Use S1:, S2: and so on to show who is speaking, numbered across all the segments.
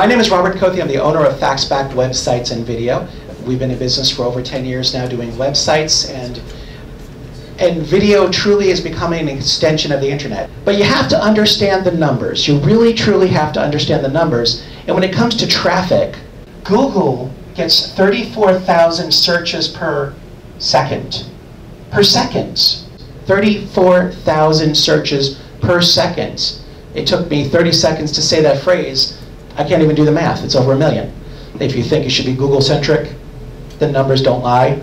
S1: My name is Robert Kothe. I'm the owner of Factxback Websites and Video. We've been in business for over 10 years now doing websites, and video truly is becoming an extension of the internet. But you have to understand the numbers. You really truly have to understand the numbers. And when it comes to traffic, Google gets 34,000 searches per second. Per second. 34,000 searches per second. It took me 30 seconds to say that phrase. I can't even do the math. It's over 1 million. If you think it should be Google-centric, the numbers don't lie.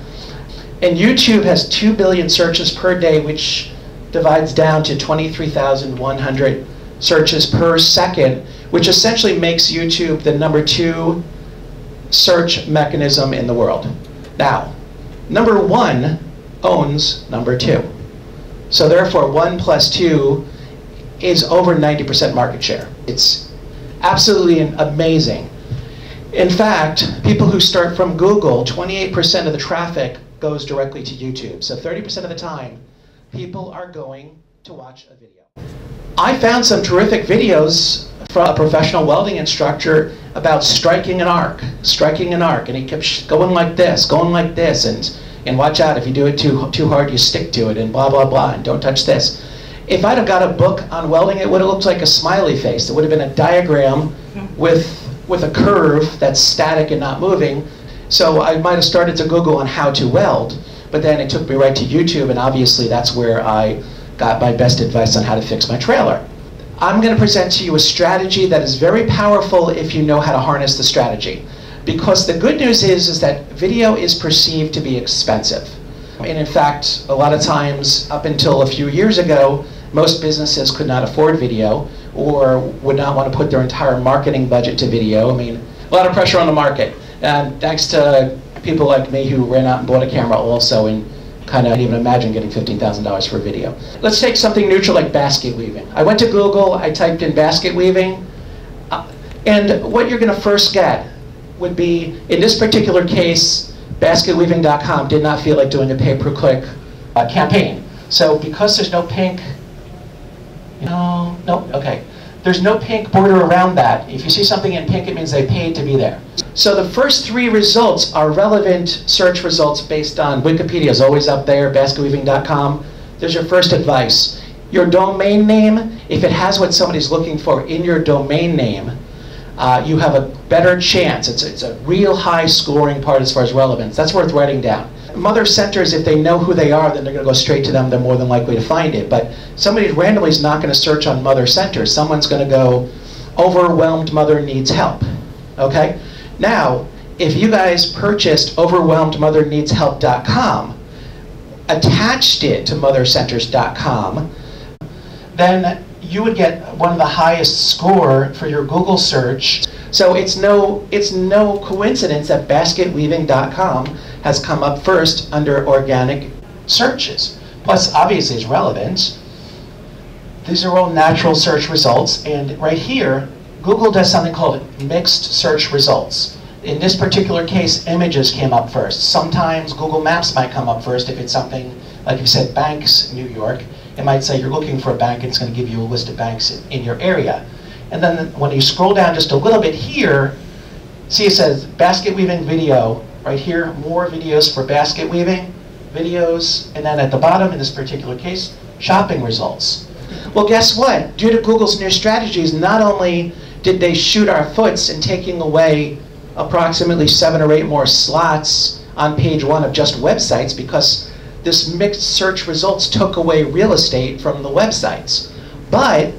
S1: And YouTube has 2 billion searches per day, which divides down to 23,100 searches per second, which essentially makes YouTube the #2 search mechanism in the world. Now, #1 owns #2. So therefore, 1 + 2 is over 90% market share. It's absolutely amazing. In fact, people who start from Google, 28% of the traffic goes directly to YouTube. So 30% of the time, people are going to watch a video. I found some terrific videos from a professional welding instructor about striking an arc, and he kept going like this, and watch out, if you do it too hard, you stick to it, and blah, blah, blah, and don't touch this. If I'd have got a book on welding, it would have looked like a smiley face. It would have been a diagram with a curve that's static and not moving. So I might have started to Google on how to weld, but then it took me right to YouTube, and obviously that's where I got my best advice on how to fix my trailer. I'm going to present to you a strategy that is very powerful if you know how to harness the strategy. Because the good news is that video is perceived to be expensive. And in fact, a lot of times, up until a few years ago, most businesses could not afford video or would not want to put their entire marketing budget to video. I mean, a lot of pressure on the market. And thanks to people like me who ran out and bought a camera also, and kind of didn't even imagine getting $15,000 for a video. Let's take something neutral like basket weaving. I went to Google, I typed in basket weaving, and what you're going to first get would be, in this particular case, basketweaving.com did not feel like doing a pay-per-click campaign. So because there's no pink, okay. There's no pink border around that. If you see something in pink, it means they paid to be there. So the first 3 results are relevant search results based on Wikipedia is always up there, basketweaving.com. There's your first advice. Your domain name, if it has what somebody's looking for in your domain name, you have a better chance. It's a real high scoring part as far as relevance. That's worth writing down. Mother centers, if they know who they are, then they're going to go straight to them. They're more than likely to find it. But somebody randomly is not going to search on mother centers. Someone's going to go, overwhelmed mother needs help. Okay? Now, if you guys purchased overwhelmedmotherneedshelp.com, attached it to mothercenters.com, then you would get one of the highest score for your Google search. So it's no coincidence that basketweaving.com has come up first under organic searches. Plus, obviously, it's relevant. These are all natural search results, and right here, Google does something called mixed search results. In this particular case, images came up first. Sometimes Google Maps might come up first if it's something, like if you said banks, New York, it might say you're looking for a bank, and it's going to give you a list of banks in your area. And then when you scroll down just a little bit here, see it says basket weaving video, right here, more videos for basket weaving, videos, and then at the bottom, in this particular case, shopping results. Well, guess what? Due to Google's new strategies, not only did they shoot our foots in taking away approximately 7 or 8 more slots on page 1 of just websites, because this mixed search results took away real estate from the websites. But,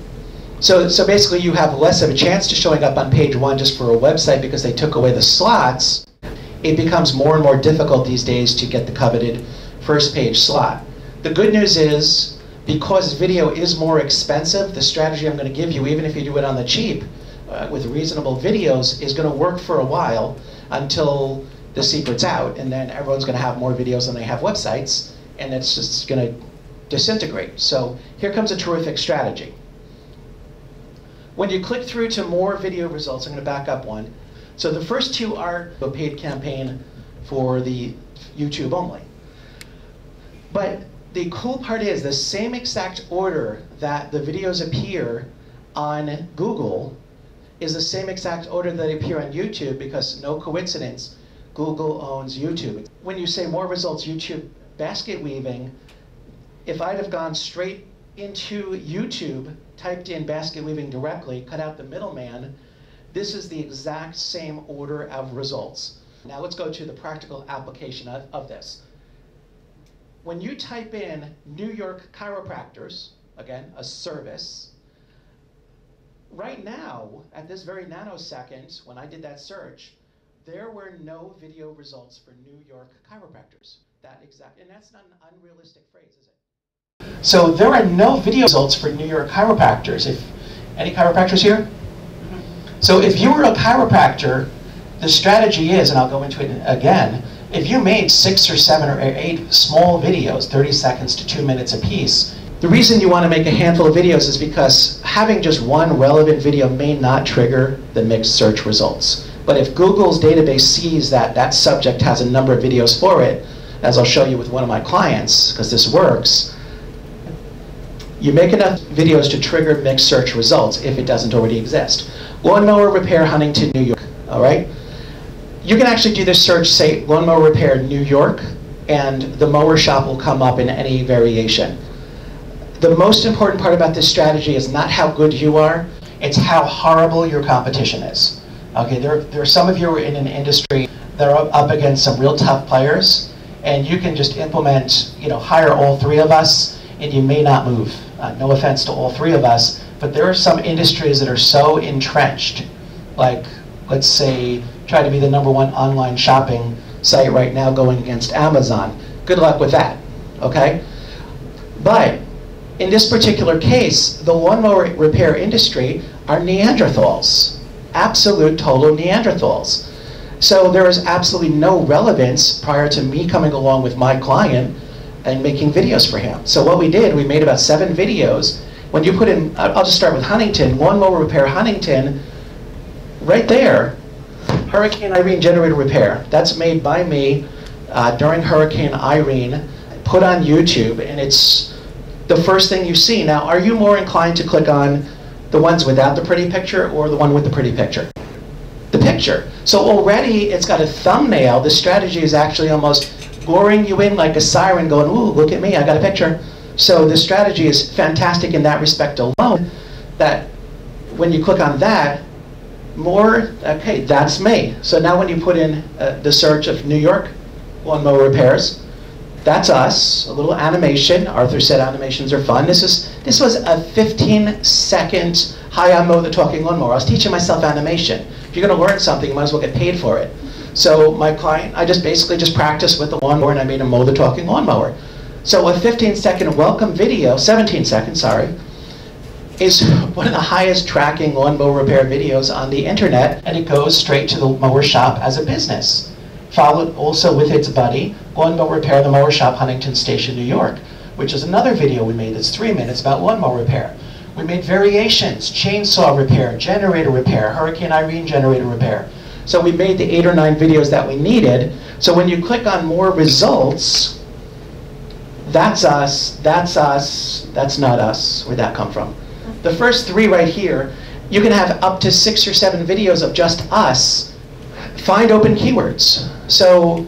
S1: so basically you have less of a chance to showing up on page 1 just for a website because they took away the slots. It becomes more and more difficult these days to get the coveted first page slot. The good news is, because video is more expensive, the strategy I'm going to give you, even if you do it on the cheap, with reasonable videos, is going to work for a while until the secret's out, and then everyone's going to have more videos than they have websites, and it's just going to disintegrate. So here comes a terrific strategy. When you click through to more video results, I'm going to back up one. So the first 2 are a paid campaign for the YouTube only. But the cool part is the same exact order that the videos appear on Google is the same exact order that appear on YouTube, because no coincidence, Google owns YouTube. When you say more results, YouTube basket weaving, if I'd have gone straight into YouTube, typed in basket weaving directly, cut out the middleman, this is the exact same order of results. Now let's go to the practical application of this. When you type in New York chiropractors, again, a service, right now, at this very nanosecond, when I did that search, there were no video results for New York chiropractors. And that's not an unrealistic phrase, is it? So there are no video results for New York chiropractors. Any chiropractors here? So if you were a chiropractor, the strategy is, and I'll go into it again, if you made 6 or 7 or 8 small videos, 30 seconds to 2 minutes apiece, the reason you want to make a handful of videos is because having just one relevant video may not trigger the mixed search results. But if Google's database sees that that subject has a number of videos for it, as I'll show you with one of my clients, because this works, you make enough videos to trigger mixed search results if it doesn't already exist. Lawnmower repair, Huntington, New York, all right? You can actually do this search, say lawnmower repair, New York, and the mower shop will come up in any variation. The most important part about this strategy is not how good you are, it's how horrible your competition is. Okay, there are some of you who are in an industry that are up against some real tough players, and you can just implement, hire all 3 of us, and you may not move. No offense to all 3 of us, but there are some industries that are so entrenched, like, let's say, try to be the #1 online shopping site right now going against Amazon. Good luck with that, okay? But in this particular case, the lawnmower repair industry are Neanderthals, absolute total Neanderthals. So there is absolutely no relevance prior to me coming along with my client and making videos for him. So what we did, we made about 7 videos. When you put in, I'll just start with Huntington, lawnmower repair Huntington, right there, Hurricane Irene generator repair. That's made by me during Hurricane Irene, put on YouTube, and it's the first thing you see. Now, are you more inclined to click on the ones without the pretty picture or the one with the pretty picture? The picture. So already it's got a thumbnail. The strategy is actually almost luring you in like a siren going, ooh, look at me, I got a picture. So the strategy is fantastic in that respect alone, that when you click on that, okay, that's me. So now when you put in the search of New York lawnmower repairs, that's us, a little animation. Arthur said animations are fun. This was a 15-second HIA mow the talking lawnmower. I was teaching myself animation. If you're going to learn something, you might as well get paid for it. So my client, I basically just practiced with the lawnmower and I made him mow the talking lawnmower. So a 15-second welcome video, 17 seconds, sorry, is one of the highest tracking lawnmower repair videos on the internet, and it goes straight to the mower shop as a business. Followed also with its buddy, Lawnmower Repair, the Mower Shop, Huntington Station, New York, which is another video we made that's 3 minutes about lawnmower repair. We made variations, chainsaw repair, generator repair, Hurricane Irene generator repair. So we made the 8 or 9 videos that we needed. So when you click on more results, that's us, that's not us. Where'd that come from? The first 3 right here, you can have up to 6 or 7 videos of just us. Find open keywords. So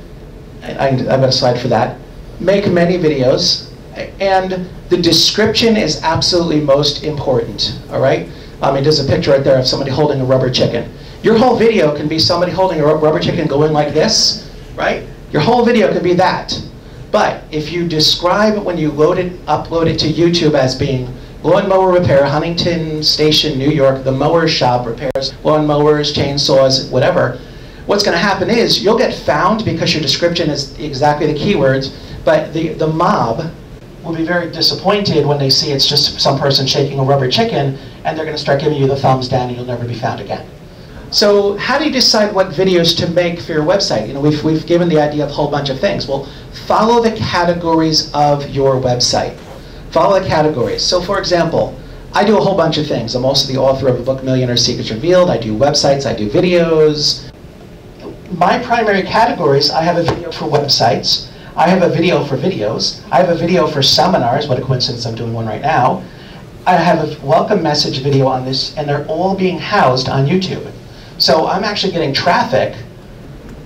S1: I've got a slide for that. Make many videos, and the description is absolutely most important, all right? There's a picture right there of somebody holding a rubber chicken. Your whole video can be somebody holding a rubber chicken going like this, right? Your whole video can be that. But if you describe when you upload it to YouTube as being lawnmower repair, Huntington Station, New York, the mower shop repairs, lawnmowers, chainsaws, whatever, what's going to happen is you'll get found because your description is exactly the keywords, but the mob will be very disappointed when they see it's just some person shaking a rubber chicken, and they're going to start giving you the thumbs down and you'll never be found again. So how do you decide what videos to make for your website? We've given the idea of a whole bunch of things. Well, follow the categories of your website. Follow the categories. So for example, I do a whole bunch of things. I'm also the author of the book Millionaire Secrets Revealed. I do websites, I do videos. My primary categories, I have a video for websites, I have a video for videos, I have a video for seminars, what a coincidence I'm doing one right now, I have a welcome message video on this, and they're all being housed on YouTube. So I'm actually getting traffic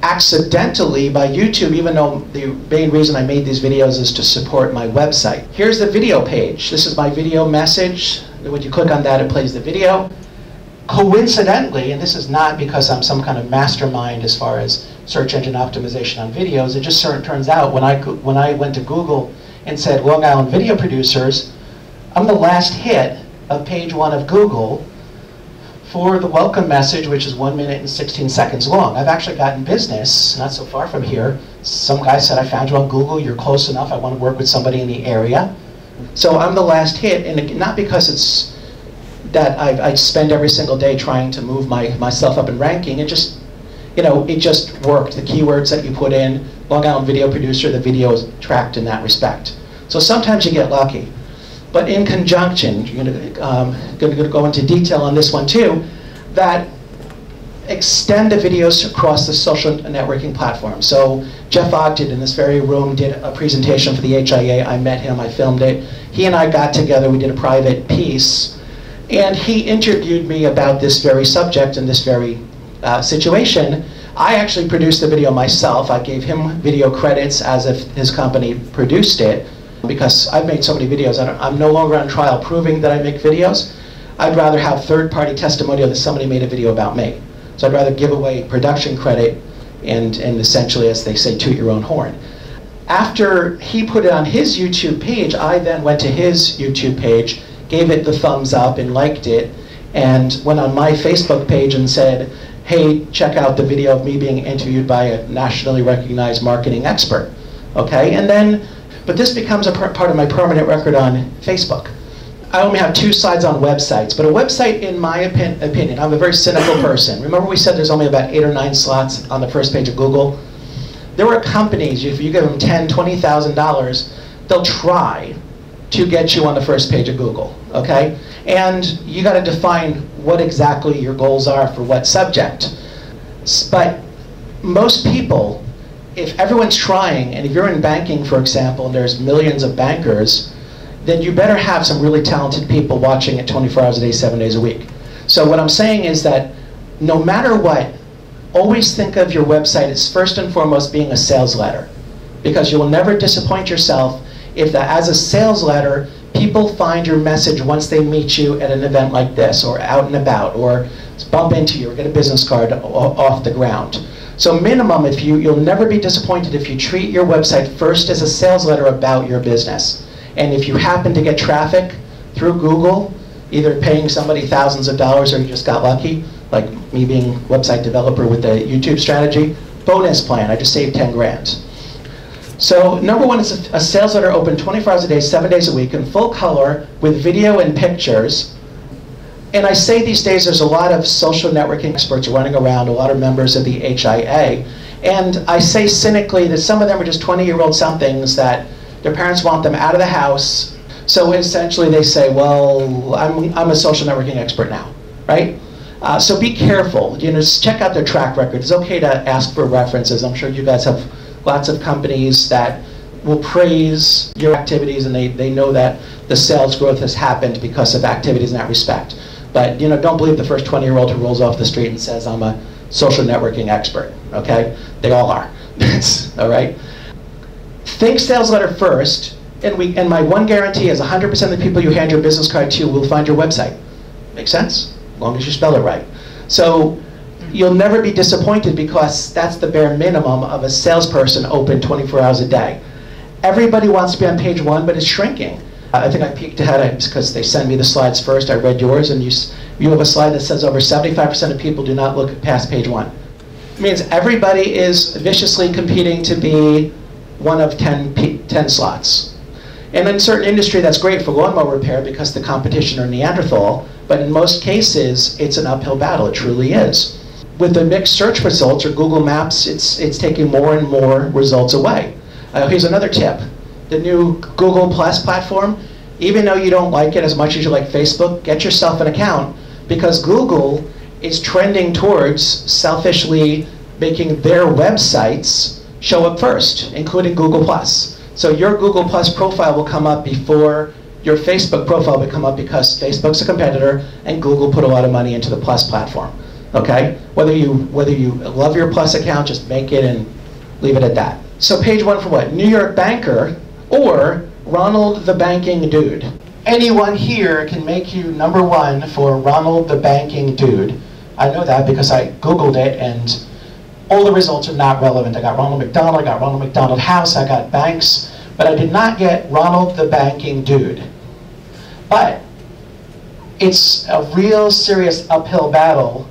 S1: accidentally by YouTube, even though the main reason I made these videos is to support my website. Here's the video page. This is my video message. When you click on that, it plays the video. Coincidentally, and this is not because I'm some kind of mastermind as far as search engine optimization on videos, it just turns out when I went to Google and said Long Island video producers, I'm the last hit of page 1 of Google for the welcome message, which is 1 minute and 16 seconds long. I've actually gotten business, not so far from here. Some guy said, I found you on Google, you're close enough, I want to work with somebody in the area. So I'm the last hit, and not because it's that I spend every single day trying to move myself up in ranking. It just, it just worked. The keywords that you put in, Long Island video producer, the video is tracked in that respect. So sometimes you get lucky. But in conjunction, you're going to go into detail on this one too, that extend the videos across the social networking platform. So Jeff Ogden in this very room did a presentation for the HIA. I met him, I filmed it. He and I got together, we did a private piece, and he interviewed me about this very subject and this very situation. I actually produced the video myself. I gave him video credits as if his company produced it, because I've made so many videos. I'm no longer on trial proving that I make videos. I'd rather have third-party testimonial that somebody made a video about me. So I'd rather give away production credit and essentially, as they say, toot your own horn. After he put it on his YouTube page, I then went to his YouTube page, gave it the thumbs up and liked it, and went on my Facebook page and said, hey, check out the video of me being interviewed by a nationally recognized marketing expert. Okay, and then, but this becomes a part of my permanent record on Facebook. I only have 2 sides on websites, but a website, in my opinion, I'm a very cynical person. Remember we said there's only about 8 or 9 slots on the first page of Google? There are companies, if you give them $10,000, $20,000, they'll try to get you on the first page of Google, okay? And you gotta define what exactly your goals are for what subject. But most people, if everyone's trying, and if you're in banking, for example, and there's millions of bankers, then you better have some really talented people watching it 24 hours a day, 7 days a week. So what I'm saying is that no matter what, always think of your website as first and foremost being a sales letter, because you will never disappoint yourself if as a sales letter, people find your message once they meet you at an event like this, or out and about, or bump into you, or get a business card off the ground. So minimum, you'll never be disappointed if you treat your website first as a sales letter about your business. And if you happen to get traffic through Google, either paying somebody thousands of dollars or you just got lucky, like me being a website developer with the YouTube strategy, bonus plan, I just saved 10 grand. So number one is a sales letter open 24 hours a day, 7 days a week in full color with video and pictures. And I say these days there's a lot of social networking experts running around, a lot of members of the HIA. And I say cynically that some of them are just 20-year-old somethings that their parents want them out of the house. So essentially they say, well, I'm a social networking expert now, right? So be careful, just check out their track record. It's okay to ask for references. I'm sure you guys have lots of companies that will praise your activities, and they know that the sales growth has happened because of activities in that respect. But don't believe the first 20-year-old who rolls off the street and says, I'm a social networking expert, okay? They all are, all right? Think sales letter first, and my one guarantee is 100% of the people you hand your business card to will find your website. Make sense? As long as you spell it right. So you'll never be disappointed, because that's the bare minimum of a salesperson open 24 hours a day. Everybody wants to be on page 1, but it's shrinking. I think I peeked ahead because they send me the slides first. I read yours, and you have a slide that says over 75% of people do not look past page 1. It means everybody is viciously competing to be one of 10 slots. And in certain industry, that's great for lawnmower repair because the competition are Neanderthal, but in most cases, it's an uphill battle. It truly is. With the mixed search results or Google Maps, it's taking more and more results away. Here's another tip. The new Google Plus platform, even though you don't like it as much as you like Facebook, get yourself an account, because Google is trending towards selfishly making their websites show up first, including Google Plus. So your Google Plus profile will come up before your Facebook profile would come up because Facebook's a competitor and Google put a lot of money into the Plus platform. Okay? Whether you love your Plus account, just make it and leave it at that. So page 1 for what? New York banker or Ronald the banking dude. Anyone here can make you #1 for Ronald the banking dude. I know that because I Googled it and all the results are not relevant. I got Ronald McDonald, I got Ronald McDonald House, I got banks, but I did not get Ronald the banking dude. But it's a real serious uphill battle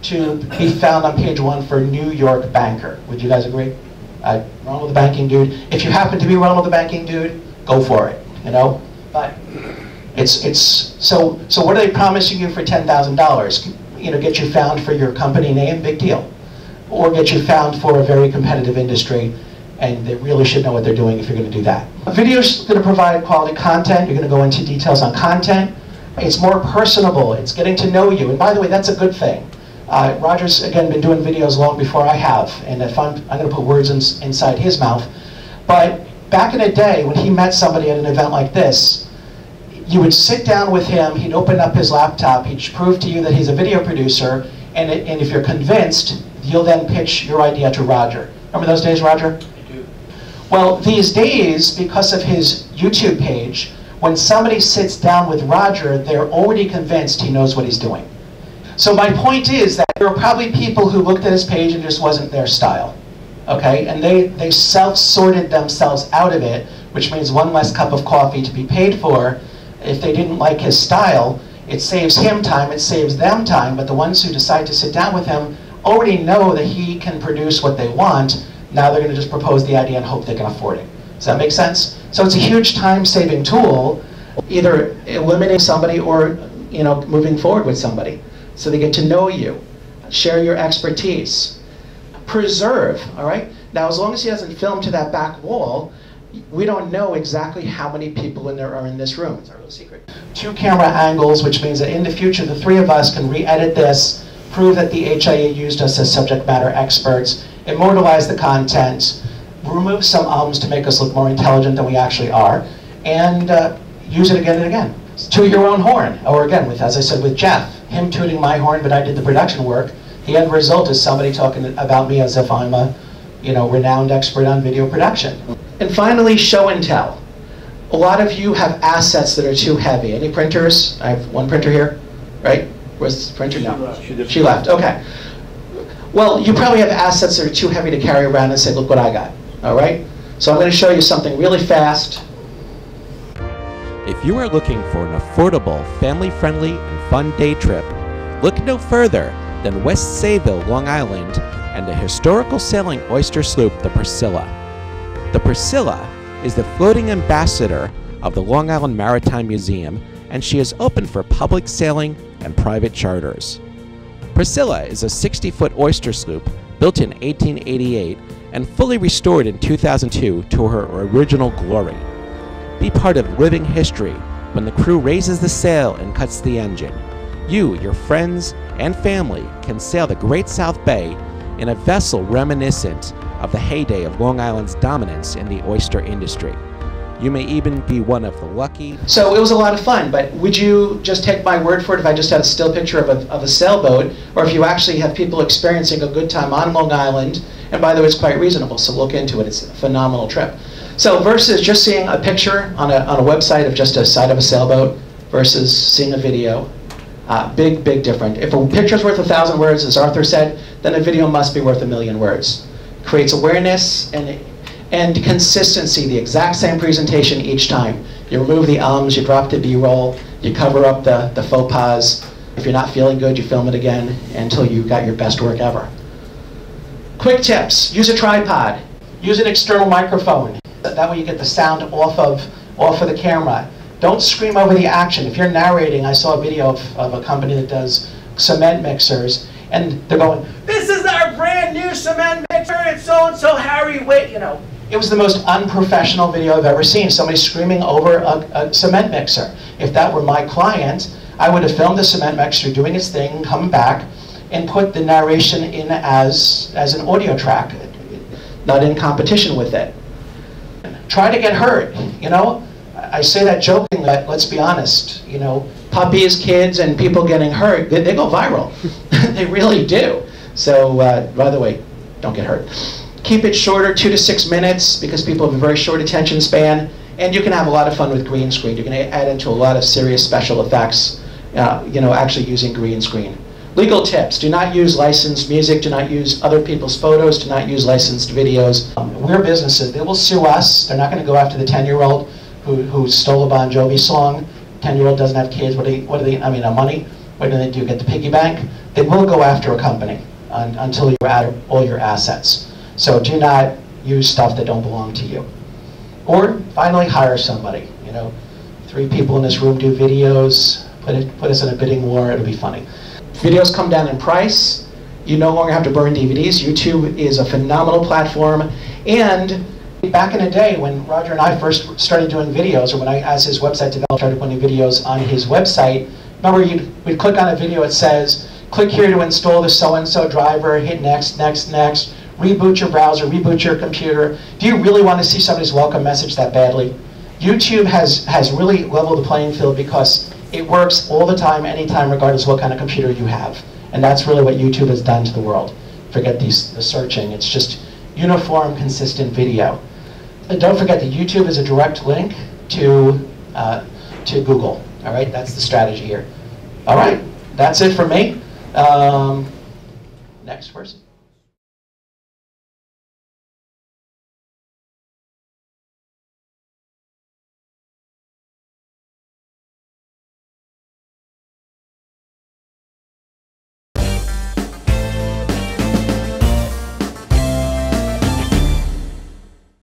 S1: to be found on page 1 for New York banker. Would you guys agree? Ronald the banking dude. If you happen to be Ronald the banking dude, go for it, you know? But so what are they promising you for $10,000? You know, get you found for your company name, big deal. Or get you found for a very competitive industry, and they really should know what they're doing if you're going to do that. A video's going to provide quality content. You're going to go into details on content. It's more personable. It's getting to know you. And by the way, that's a good thing. Roger's, again, been doing videos long before I have, and if I'm going to put words inside his mouth. But back in the day, when he met somebody at an event like this, you would sit down with him, he'd open up his laptop, he'd prove to you that he's a video producer, and if you're convinced, you'll then pitch your idea to Roger. Remember those days, Roger? I do. Well, these days, because of his YouTube page, when somebody sits down with Roger, they're already convinced he knows what he's doing. So my point is that there were probably people who looked at his page and just wasn't their style. Okay? And they self-sorted themselves out of it, which means one less cup of coffee to be paid for. If they didn't like his style, it saves him time, it saves them time, but the ones who decide to sit down with him already know that he can produce what they want. Now they're going to just propose the idea and hope they can afford it. Does that make sense? So it's a huge time-saving tool, either eliminating somebody or, you know, moving forward with somebody. So they get to know you, share your expertise, preserve, all right? Now, as long as he doesn't film to that back wall, we don't know exactly how many people in there are in this room. It's our little secret. 2 camera angles, which means that in the future, the 3 of us can re-edit this, prove that the HIA used us as subject matter experts, immortalize the content, remove some ums to make us look more intelligent than we actually are, and use it again and again. Toot your own horn, or again, with, as I said, with Jeff, him tooting my horn, but I did the production work. The end result is somebody talking about me as if I'm a, you know, renowned expert on video production. And finally, show and tell. A lot of you have assets that are too heavy. Any printers? I have one printer here, right? Where's the printer now? She left, okay. Well, you probably have assets that are too heavy to carry around and say, look what I got, all right? So I'm going to show you something really fast.
S2: If you are looking for an affordable, family-friendly, and fun day trip, look no further than West Sayville, Long Island, and the historical sailing oyster sloop, the Priscilla. The Priscilla is the floating ambassador of the Long Island Maritime Museum, and she is open for public sailing and private charters. Priscilla is a 60-foot oyster sloop built in 1888 and fully restored in 2002 to her original glory. Be part of living history when the crew raises the sail and cuts the engine. You, your friends, and family can sail the Great South Bay in a vessel reminiscent of the heyday of Long Island's dominance in the oyster industry. You may even be one of the lucky.
S1: So it was a lot of fun, but would you just take my word for it if I just had a still picture of a sailboat, or if you actually have people experiencing a good time on Long Island? And by the way, it's quite reasonable, so look into it. It's a phenomenal trip. So versus just seeing a picture on a website of just a side of a sailboat versus seeing a video, big difference. If a picture's worth 1,000 words, as Arthur said, then a video must be worth 1,000,000 words. Creates awareness and consistency, the exact same presentation each time. You remove the ums, you drop the B-roll, you cover up the faux pas. If you're not feeling good, you film it again until you got your best work ever. Quick tips: use a tripod, use an external microphone. That way you get the sound off of the camera. Don't scream over the action. If you're narrating, I saw a video of a company that does cement mixers, and they're going, "This is our brand new cement mixer, it's so-and-so Harry Witt," you know. It was the most unprofessional video I've ever seen, somebody screaming over a cement mixer. If that were my client, I would have filmed the cement mixer doing its thing, come back, and put the narration in as an audio track, not in competition with it. Try to get heard, you know? I say that jokingly, but let's be honest. You know, puppies, kids, and people getting hurt, they go viral. They really do. So, by the way, don't get hurt. Keep it shorter, 2 to 6 minutes, because people have a very short attention span. And you can have a lot of fun with green screen. You can add into a lot of serious special effects, you know, actually using green screen. Legal tips: do not use licensed music, do not use other people's photos, do not use licensed videos. We're businesses. They will sue us. They're not going to go after the 10-year-old who stole a Bon Jovi song. 10-year-old doesn't have kids. What do they, I mean, money? What do they do, get the piggy bank? They will go after a company until you're out of all your assets. So do not use stuff that don't belong to you. Or finally, hire somebody. You know, 3 people in this room do videos. Put us in a bidding war. It'll be funny. Videos come down in price. You no longer have to burn DVDs. YouTube is a phenomenal platform. And back in the day when Roger and I first started doing videos, or when I, as his website developer, started putting videos on his website, remember we'd click on a video, it says, click here to install the so-and-so driver, hit next, next, next, reboot your browser, reboot your computer. Do you really want to see somebody's welcome message that badly? YouTube has really leveled the playing field because it works all the time, anytime, regardless of what kind of computer you have. And that's really what YouTube has done to the world. Forget the searching. It's just uniform, consistent video. And don't forget that YouTube is a direct link to Google. All right, that's the strategy here. All right, that's it for me. Next person.